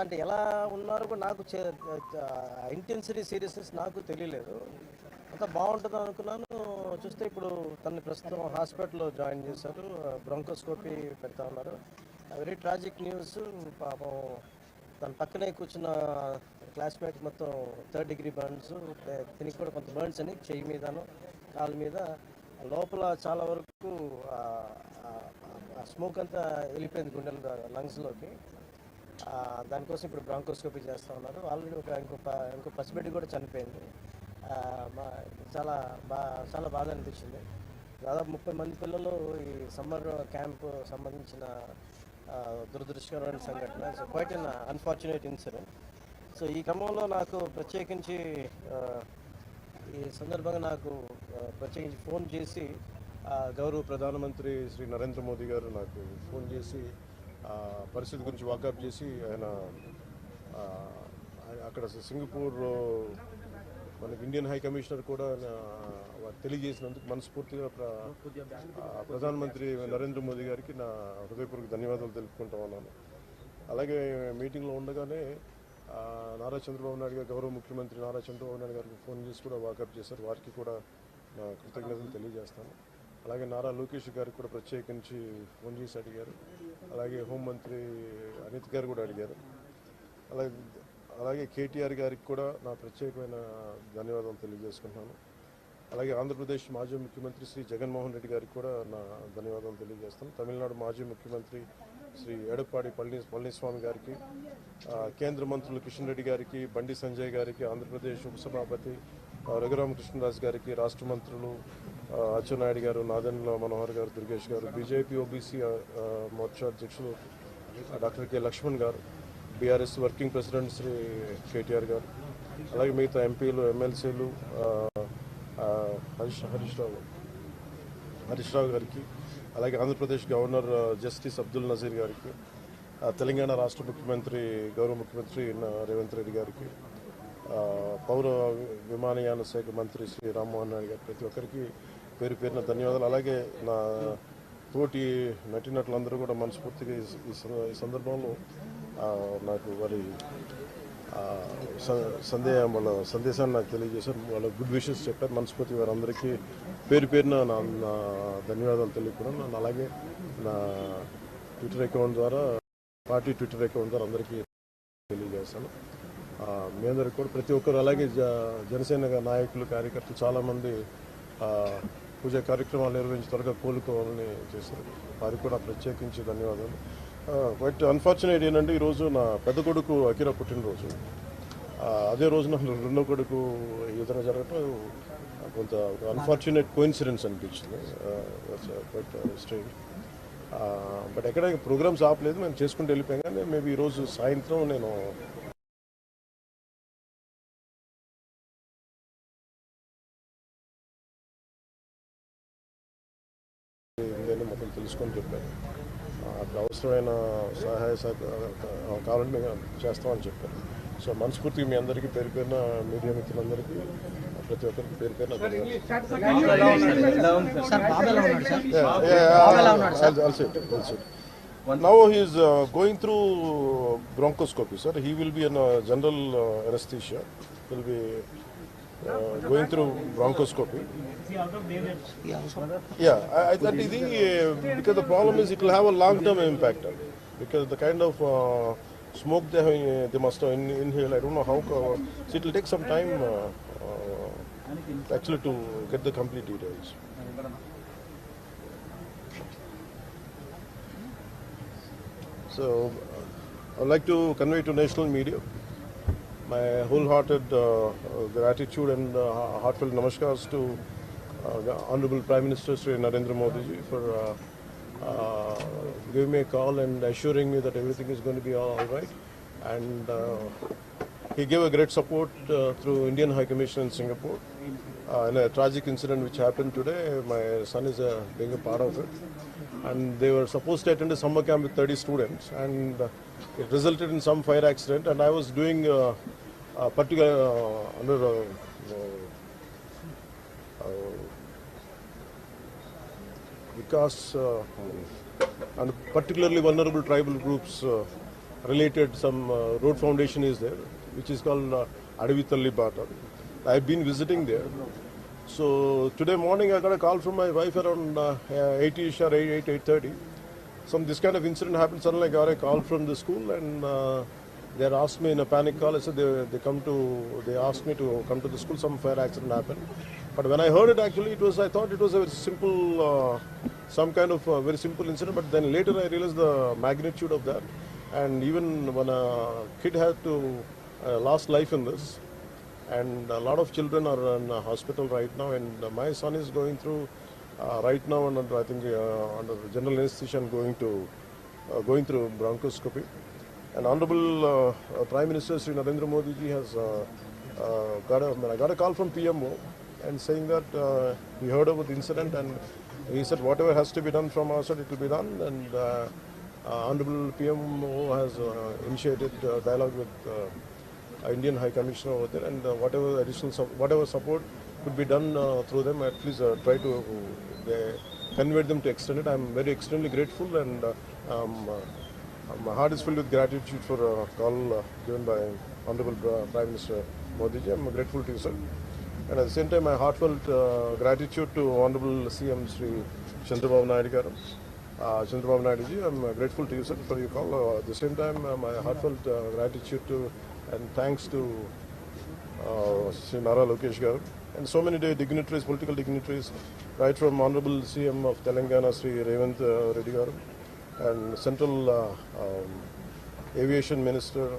అంటే ఎలా ఉన్నారో కూడా నాకు ఇంటెన్సిటీ సీరియస్నెస్ నాకు తెలియలేదు. అంతా బాగుంటుంది అనుకున్నాను. చూస్తే ఇప్పుడు తనని ప్రస్తుతం హాస్పిటల్లో జాయిన్ చేశారు. బ్రాంకోస్కోపీ పెడతా ఉన్నారు. Very tragic news. పాపం తన పక్కనే కూర్చున్న క్లాస్మేట్ మొత్తం 3rd degree బర్న్స్, దీనికి కూడా కొంత బర్న్స్ అని చెయ్యి మీదను కాళ్ళ మీద లోపల చాలా వరకు స్మోక్ అంతా వెళ్ళిపోయింది గుండెల లంగ్స్లోకి. దానికోసం ఇప్పుడు బ్రాంకోస్కోపీ చేస్తూ ఉన్నారు. ఆల్రెడీ ఇంకో పసిబిడ్డ కూడా చనిపోయింది. చాలా బాధ అనిపించింది. దాదాపు 30 మంది పిల్లలు ఈ సమ్మర్ క్యాంప్ సంబంధించిన దురదృష్టకరమైన సంఘటన. So quiet an unfortunate incident. So ఈ క్రమంలో నాకు ప్రత్యేకించి ఈ సందర్భంగా నాకు ప్రత్యేకించి ఫోన్ చేసి గౌరవ ప్రధానమంత్రి శ్రీ నరేంద్ర మోదీ గారు నాకు ఫోన్ చేసి పరిస్థితి గురించి వాకప్ చేసి ఆయన అక్కడ సింగపూర్ మనకి ఇండియన్ హై కమిషనర్ కూడా తెలియజేసినందుకు మనస్ఫూర్తిగా ప్రధానమంత్రి నరేంద్ర మోదీ గారికి నా హృదయపూర్వక ధన్యవాదాలు తెలుపుకుంటా ఉన్నాను. అలాగే మీటింగ్లో ఉండగానే నారా చంద్రబాబు నాయుడు గారు, గౌరవ ముఖ్యమంత్రి నారా చంద్రబాబు నాయుడు గారికి ఫోన్ చేసి కూడా వాకప్ చేశారు. వారికి కూడా నా కృతజ్ఞతలు తెలియజేస్తాను. అలాగే నారా లోకేష్ గారికి కూడా ప్రత్యేకించి ఫోన్ చేసి అడిగారు. అలాగే హోంమంత్రి అనిత్ గారు కూడా అడిగారు. అలాగే కేటీఆర్ గారికి కూడా నా ప్రత్యేకమైన ధన్యవాదాలు తెలియజేసుకుంటున్నాను. అలాగే ఆంధ్రప్రదేశ్ మాజీ ముఖ్యమంత్రి శ్రీ జగన్మోహన్ రెడ్డి గారికి కూడా నా ధన్యవాదాలు తెలియజేస్తాను. తమిళనాడు మాజీ ముఖ్యమంత్రి శ్రీ ఎడప్పాడి పళనిస్వామి గారికి, కేంద్ర మంత్రులు కిషన్ రెడ్డి గారికి, బండి సంజయ్ గారికి, ఆంధ్రప్రదేశ్ ఉపసభాపతి రఘురామకృష్ణరాజు గారికి, రాష్ట్ర మంత్రులు అచ్చెన్నాయుడు గారు, నాదెండ్ల మనోహర్ గారు, దుర్గేష్ గారు, బీజేపీ ఓబీసీ మోర్చా అధ్యక్షులు doctor K Lakshman garu, BRS working president Shri KTR garu, అలాగే మిగతా ఎంపీలు, ఎమ్మెల్సీలు హరీష్ రావు గారికి, అలాగే ఆంధ్రప్రదేశ్ గవర్నర్ జస్టిస్ అబ్దుల్ నజీర్ గారికి, తెలంగాణ రాష్ట్ర ముఖ్యమంత్రి గౌరవ ముఖ్యమంత్రి రేవంత్ రెడ్డి గారికి, పౌర విమానయాన శాఖ మంత్రి శ్రీ రామ్మోహన్ నాయుడు గారు, ప్రతి ఒక్కరికి పేరు పేరున ధన్యవాదాలు. అలాగే నా తోటి నటీనటులందరూ కూడా మనస్ఫూర్తిగా ఈ సందర్భంలో నాకు వారి వాళ్ళ సందేశాన్ని నాకు తెలియజేశారు. వాళ్ళ గుడ్ విషెస్ చెప్పారు. మనస్ఫూర్తి వారందరికీ పేరు పేరున నా ధన్యవాదాలు తెలియకున్నాను. అలాగే నా ట్విట్టర్ అకౌంట్ ద్వారా, పార్టీ ట్విట్టర్ అకౌంట్ ద్వారా అందరికీ తెలియజేస్తాను. మీ అందరికి కూడా ప్రతి ఒక్కరు, అలాగే జనసేన నాయకులు, కార్యకర్తలు చాలామంది పూజా కార్యక్రమాలు నిర్వహించి త్వరగా కోలుకోవాలని చేశారు. వారికి కూడా ప్రత్యేకించి ధన్యవాదాలు. బట్ అన్ఫార్చునేట్ ఏంటంటే ఈరోజు నా పెద్ద కొడుకు అకిరా పుట్టినరోజు. అదే రోజు నా రెండో కొడుకు ఈ విధంగా జరగటం కొంత అన్ఫార్చునేట్ కోఇన్సిడెన్స్ అనిపించింది. But strange. బట్ ఎక్కడ ప్రోగ్రామ్స్ ఆపలేదు, మేము చేసుకుంటూ వెళ్ళిపోయాం. కానీ మేబీ ఈరోజు సాయంత్రం నేను మొత్తం తెలుసుకొని చెప్పాను. అక్కడ అవసరమైన సహాయ కావాలంటే మేము చేస్తామని చెప్పాను. సో మనస్ఫూర్తిగా మీ అందరికీ పేరు పేరున, మీడియా మిత్రులందరికీ ప్రతి ఒక్కరికి పేరు పేరున Now he is going through bronchoscopy, sir. He will be in general anesthesia. He will be going through bronchoscopy. Yeah, I thought because the problem is it will have a long-term impact. Because the kind of smoke they must have inhaled, I don't know how. So it will take some time actually to get the complete details. So I'd like to convey to national media my wholehearted gratitude and heartfelt namaskars to Honorable Prime Minister Sri Narendra Modi ji for giving me a call and assuring me that everything is going to be all right. And he gave a great support through Indian High Commission in Singapore in a tragic incident which happened today. My son is being a part of it. And they were supposed to attend a summer camp with 30 students, and it resulted in some fire accident. And I was doing particular under because and particularly vulnerable tribal groups related some road foundation is there, which is called Adavitalli Bata. I've been visiting there. So today morning I got a call from my wife around 8ish or 8:30. This kind of incident happened. Suddenly I got a call from the school, and they asked me in a panic call. I said they asked me to come to the school. Some fire accident happened. But when I heard it, actually, I thought it was a very simple, some kind of very simple incident. But then later I realized the magnitude of that. And even when a kid had to lost life in this, and a lot of children are in a hospital right now, and my son is going through right now, and I think under general anesthesia and going through bronchoscopy. And Honorable Prime Minister Sri Narendra Modi ji has I got a call from PMO and saying that he heard about the incident, and he said whatever has to be done from our side, it will be done. And Honorable PMO has initiated dialogue with Indian High Commissioner over there, and whatever support could be done through them, at least try to convey them to extend it. I'm very extremely grateful, and my heart is filled with gratitude for a call given by Honorable Prime Minister Modi ji. I'm grateful to you, sir. And at the same time, my heartfelt gratitude to Honorable CM Sri Chandrababu Naidu garu. Chandrababu Naidu ji, I'm grateful to you, sir, for your call. At the same time, my heartfelt gratitude to and thanks to Sri Nara Lokesh garu and so many dignitaries, political dignitaries, right from Honorable CM of Telangana, Sri Revanth Reddy garu, and Central Aviation Minister